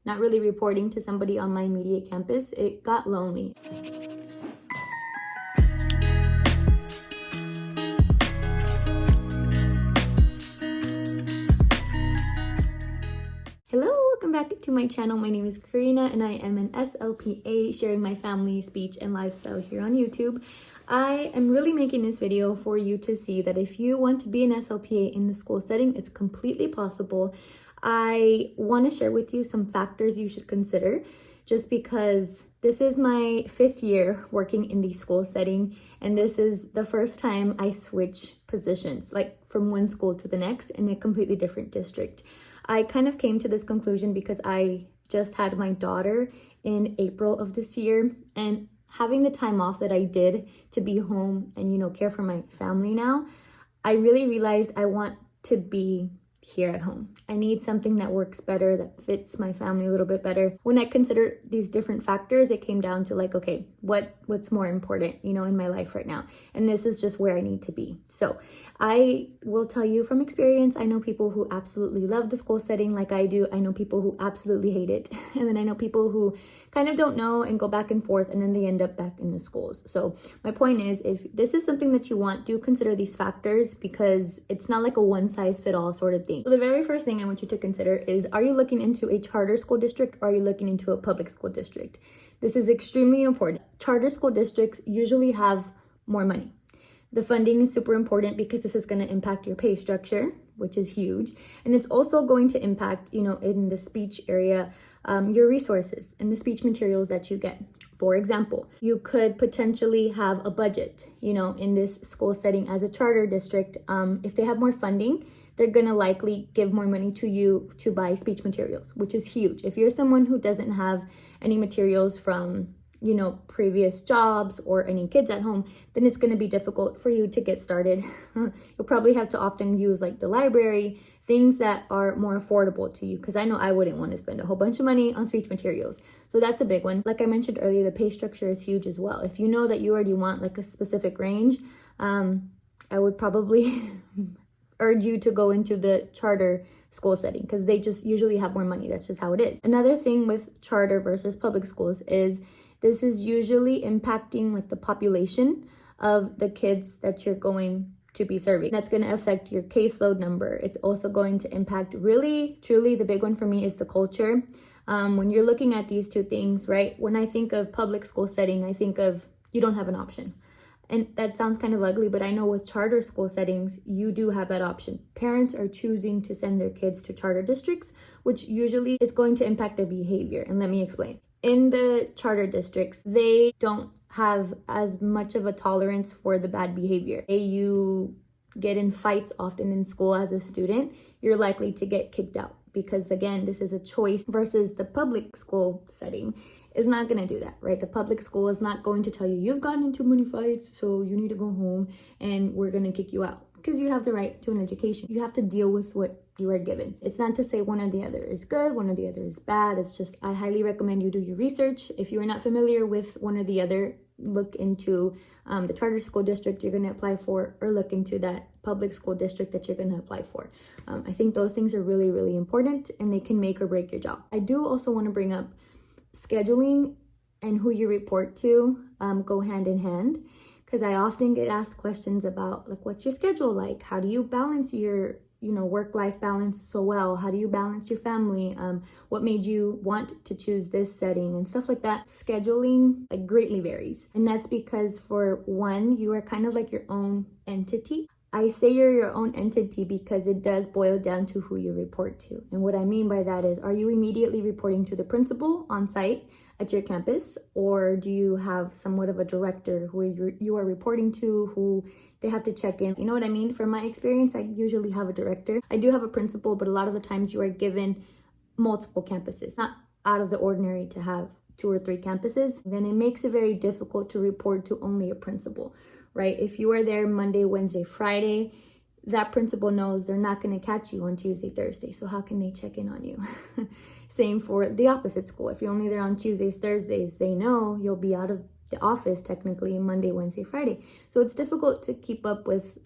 not really reporting to somebody on my immediate campus, it got lonely. Hello, welcome back to my channel. My name is Karina and I am an SLPA, sharing my family, speech, and lifestyle here on YouTube. I am really making this video for you to see that if you want to be an SLPA in the school setting, it's completely possible. I want to share with you some factors you should consider, just because this is my 5th year working in the school setting, and this is the first time I switch positions, like from one school to the next in a completely different district. I kind of came to this conclusion because I just had my daughter in April of this year, and having the time off that I did to be home and, care for my family now, I really realized I want to be here at home. I need something that works better, that fits my family a little bit better. When I consider these different factors, it came down to like, okay, what's more important, in my life right now? And this is just where I need to be. So I will tell you from experience, I know people who absolutely love the school setting like I do. I know people who absolutely hate it. And then I know people who kind of don't know and go back and forth, and then they end up back in the schools. So my point is, if this is something that you want, do consider these factors, because it's not like a one-size-fits-all sort of thing. So the very first thing I want you to consider is, are you looking into a charter school district or are you looking into a public school district? This is extremely important. Charter school districts usually have more money. The funding is super important because this is going to impact your pay structure, which is huge. And it's also going to impact, in the speech area, your resources and the speech materials that you get. For example, you could potentially have a budget, in this school setting as a charter district. If they have more funding, they're going to likely give more money to you to buy speech materials, which is huge. If you're someone who doesn't have any materials from previous jobs or any kids at home, then it's going to be difficult for you to get started. You'll probably have to often use like the library, things that are more affordable to you, because I know I wouldn't want to spend a whole bunch of money on speech materials. So that's a big one. Like I mentioned earlier, the pay structure is huge as well. If you know that you already want like a specific range, I would probably urge you to go into the charter school setting, because they just usually have more money. That's just how it is. Another thing with charter versus public schools is this is usually impacting like the population of the kids that you're going to be serving. That's going to affect your caseload number. It's also going to impact, really, truly, the big one for me is the culture. When you're looking at these two things, right? When I think of public school setting, I think of you don't have an option. And that sounds kind of ugly, but I know with charter school settings, you do have that option. Parents are choosing to send their kids to charter districts, which usually is going to impact their behavior. And let me explain. In the charter districts, they don't have as much of a tolerance for the bad behavior. You get in fights often in school as a student, you're likely to get kicked out, because again, this is a choice, versus the public school setting is not going to do that, right? The public school is not going to tell you, you've gotten into many fights, so you need to go home and we're going to kick you out, because you have the right to an education. You have to deal with what you are given. It's not to say one or the other is good, one or the other is bad. It's just, I highly recommend you do your research. If you are not familiar with one or the other, look into the charter school district you're going to apply for, or look into that public school district that you're going to apply for. I think those things are really, really important, and they can make or break your job. I do also want to bring up scheduling and who you report to go hand in hand, because I often get asked questions about like, what's your schedule like? How do you balance your work-life balance so well? How do you balance your family? What made you want to choose this setting and stuff like that? Scheduling like greatly varies. And that's because, for one, you are kind of like your own entity. I say you're your own entity because it does boil down to who you report to. And what I mean by that is, are you immediately reporting to the principal on site at your campus, or do you have somewhat of a director who you are reporting to, who they have to check in? You know what I mean? From my experience, I usually have a director. I do have a principal, but a lot of the times you are given multiple campuses. Not out of the ordinary to have 2 or 3 campuses. Then it makes it very difficult to report to only a principal, right? If you are there Monday, Wednesday, Friday, that principal knows they're not going to catch you on Tuesday, Thursday. So how can they check in on you? Same for the opposite school. If you're only there on Tuesdays, Thursdays, they know you'll be out of the office technically Monday, Wednesday, Friday. So it's difficult to keep up with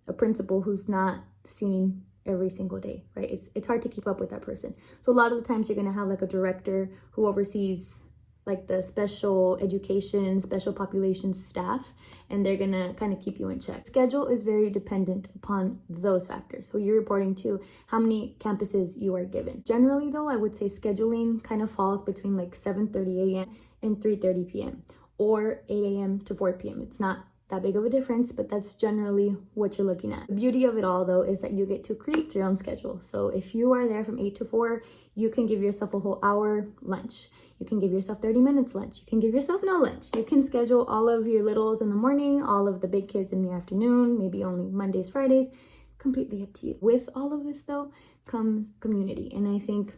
a principal who's not seen every single day, right? It's hard to keep up with that person. So a lot of the times you're going to have like a director who oversees like the special education, special population staff, and they're gonna kind of keep you in check. Schedule is very dependent upon those factors. So you're reporting to how many campuses you are given. Generally though, I would say scheduling kind of falls between like 7:30 a.m. and 3:30 p.m. or 8 a.m. to 4 p.m. It's not that big of a difference, but that's generally what you're looking at. The beauty of it all though is that you get to create your own schedule. So if you are there from 8 to 4, you can give yourself a whole hour lunch. You can give yourself 30 minutes lunch. You can give yourself no lunch. You can schedule all of your littles in the morning, all of the big kids in the afternoon, maybe only Mondays, Fridays, completely up to you. With all of this though comes community. And I think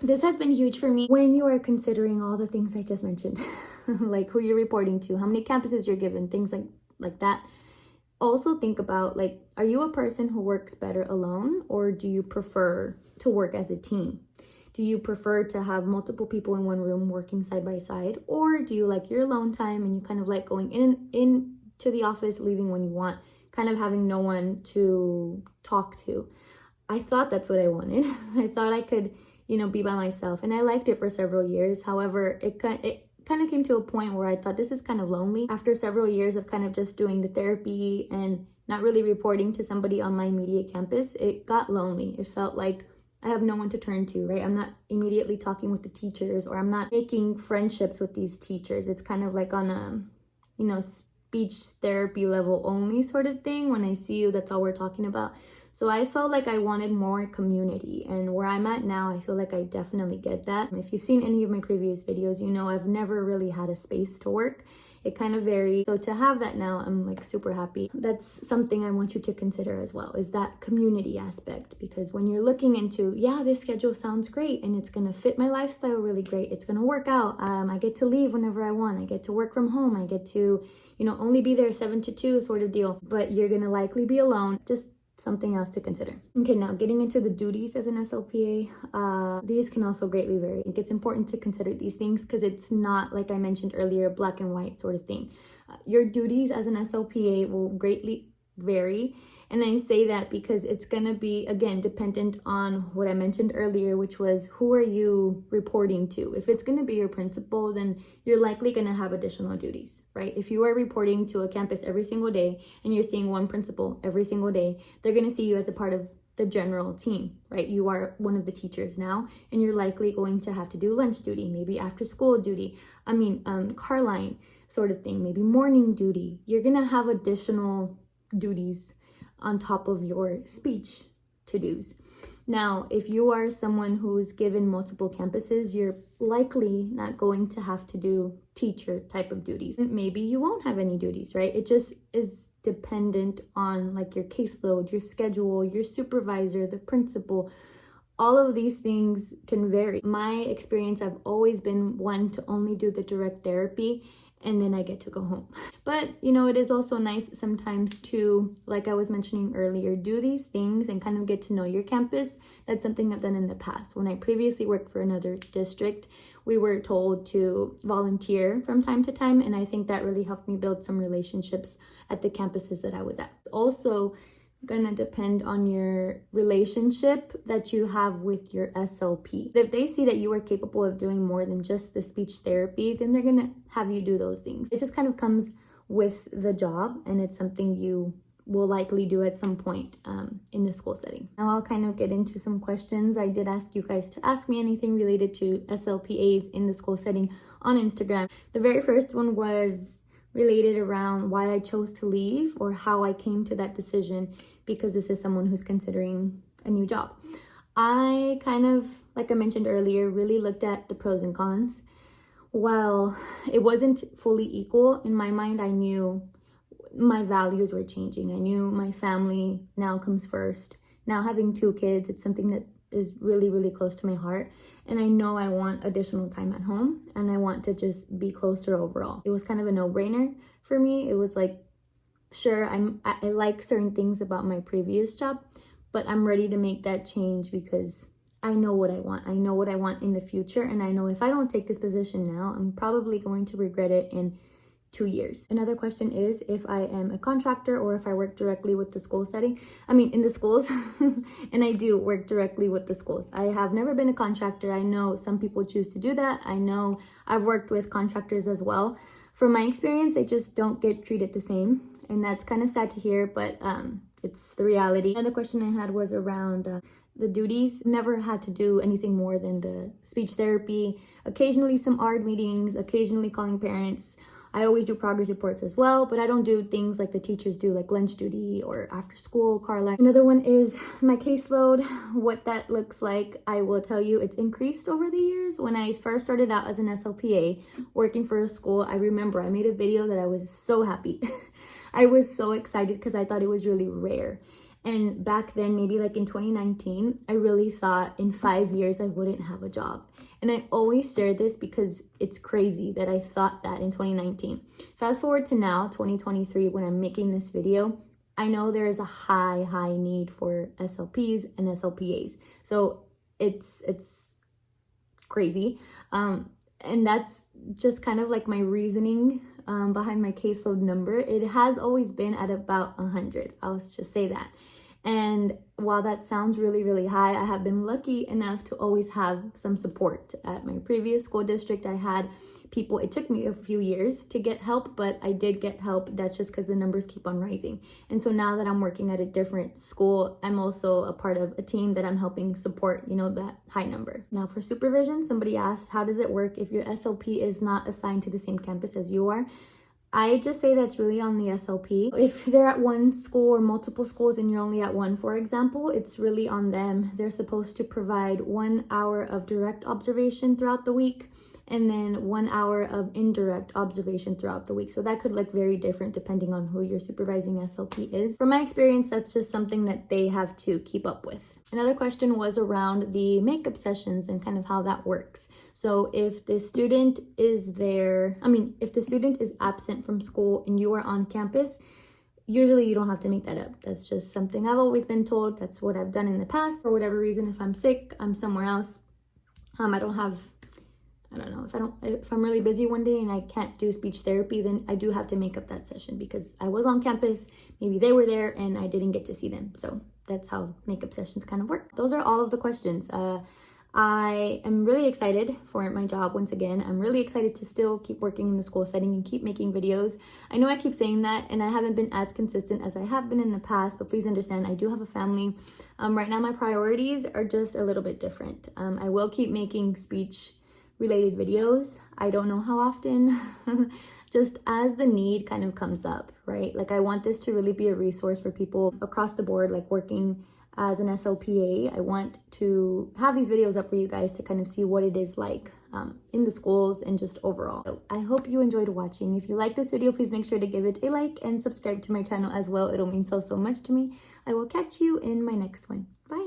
this has been huge for me when you are considering all the things I just mentioned, like who you're reporting to, how many campuses you're given, things like that. Also think about, like, are you a person who works better alone, or do you prefer to work as a team? Do you prefer to have multiple people in one room working side by side, or do you like your alone time and you kind of like going in to the office, leaving when you want, kind of having no one to talk to? I thought that's what I wanted. I thought I could, be by myself, and I liked it for several years. However, it kind of came to a point where I thought this is kind of lonely. After several years of kind of just doing the therapy and not really reporting to somebody on my immediate campus, it got lonely. It felt like I have no one to turn to, right? I'm not immediately talking with the teachers, or I'm not making friendships with these teachers. It's kind of like on a, speech therapy level only sort of thing. When I see you, that's all we're talking about. So I felt like I wanted more community, and where I'm at now, I feel like I definitely get that. If you've seen any of my previous videos, I've never really had a space to work. It kind of varies. So to have that now, I'm like super happy. That's something I want you to consider as well, is that community aspect. Because when you're looking into, this schedule sounds great and it's gonna fit my lifestyle really great, it's gonna work out, I get to leave whenever I want, I get to work from home, I get to, only be there 7 to 2 sort of deal, but you're gonna likely be alone. Just something else to consider. Okay, now getting into the duties as an SLPA, these can also greatly vary. I think it's important to consider these things because it's not, like I mentioned earlier, black and white sort of thing. Your duties as an SLPA will greatly vary, and I say that because it's gonna be, again, dependent on what I mentioned earlier, which was who are you reporting to. If it's gonna be your principal, then you're likely gonna have additional duties, right? If you are reporting to a campus every single day and you're seeing one principal every single day, they're gonna see you as a part of the general team, right? You are one of the teachers now, and you're likely going to have to do lunch duty, maybe after school duty, car line sort of thing, maybe morning duty. You're gonna have additional duties on top of your speech to-dos. Now, if you are someone who's given multiple campuses, you're likely not going to have to do teacher type of duties. Maybe you won't have any duties, right? It just is dependent on like your caseload, your schedule, your supervisor, the principal. All of these things can vary. My experience, I've always been one to only do the direct therapy, and then I get to go home. But, it is also nice sometimes to, like I was mentioning earlier, do these things and kind of get to know your campus. That's something I've done in the past. When I previously worked for another district, we were told to volunteer from time to time, and I think that really helped me build some relationships at the campuses that I was at. Also, gonna depend on your relationship that you have with your SLP. If they see that you are capable of doing more than just the speech therapy, then they're gonna have you do those things. It just kind of comes with the job, and it's something you will likely do at some point in the school setting. Now I'll kind of get into some questions. I did ask you guys to ask me anything related to SLPAs in the school setting on Instagram. The very first one was related around why I chose to leave, or how I came to that decision, because this is someone who's considering a new job. I kind of, like I mentioned earlier, really looked at the pros and cons. While it wasn't fully equal in my mind, I knew my values were changing. I knew my family now comes first. Now having 2 kids, it's something that is really, really close to my heart. And I know I want additional time at home, and I want to just be closer overall. It was kind of a no-brainer for me. It was like, sure, I like certain things about my previous job, but I'm ready to make that change because I know what I want. I know what I want in the future, and I know if I don't take this position now, I'm probably going to regret it in 2 years. Another question is if I am a contractor or if I work directly with the school setting. I mean, in the schools. And I do work directly with the schools. I have never been a contractor. I know some people choose to do that. I know I've worked with contractors as well. From my experience, they just don't get treated the same. And that's kind of sad to hear, but it's the reality. Another question I had was around the duties. Never had to do anything more than the speech therapy, occasionally some ARD meetings, occasionally calling parents. I always do progress reports as well, but I don't do things like the teachers do, like lunch duty or after school, car line. Another one is my caseload, what that looks like. I will tell you it's increased over the years. When I first started out as an SLPA working for a school, I remember I made a video that I was so happy. I was so excited because I thought it was really rare. And back then, maybe like in 2019, I really thought in 5 years I wouldn't have a job. And I always share this because it's crazy that I thought that in 2019. Fast forward to now, 2023, when I'm making this video, I know there is a high need for SLPs and SLPAs. So it's crazy. And that's just kind of like my reasoning behind my caseload number. It has always been at about 100. I'll just say that. And while that sounds really high, I have been lucky enough to always have some support. At my previous school district, I had people, it took me a few years to get help, but I did get help. That's just because the numbers keep on rising. And so now that I'm working at a different school, I'm also a part of a team that I'm helping support, you know, that high number. Now for supervision, somebody asked, how does it work if your SLP is not assigned to the same campus as you are? I just say that's really on the SLP. If they're at one school or multiple schools and you're only at one, for example, it's really on them. They're supposed to provide 1 hour of direct observation throughout the week and then 1 hour of indirect observation throughout the week. So that could look very different depending on who your supervising SLP is. From my experience, that's just something that they have to keep up with. Another question was around the makeup sessions and kind of how that works. So if the student is if the student is absent from school and you are on campus, usually you don't have to make that up. That's just something I've always been told. That's what I've done in the past. For whatever reason, if I'm sick, I'm somewhere else. If I'm really busy one day and I can't do speech therapy, then I do have to make up that session because I was on campus, maybe they were there and I didn't get to see them. So that's how makeup sessions kind of work. Those are all of the questions. I am really excited for my job once again. I'm really excited to still keep working in the school setting and keep making videos. I know I keep saying that and I haven't been as consistent as I have been in the past, but please understand I do have a family. Right now my priorities are just a little bit different. I will keep making speech related videos. I don't know how often, just as the need kind of comes up, right? Like I want this to really be a resource for people across the board, like working as an SLPA. I want to have these videos up for you guys to kind of see what it is like in the schools and just overall. So I hope you enjoyed watching. If you like this video, please make sure to give it a like and subscribe to my channel as well. It'll mean so much to me. I will catch you in my next one. Bye.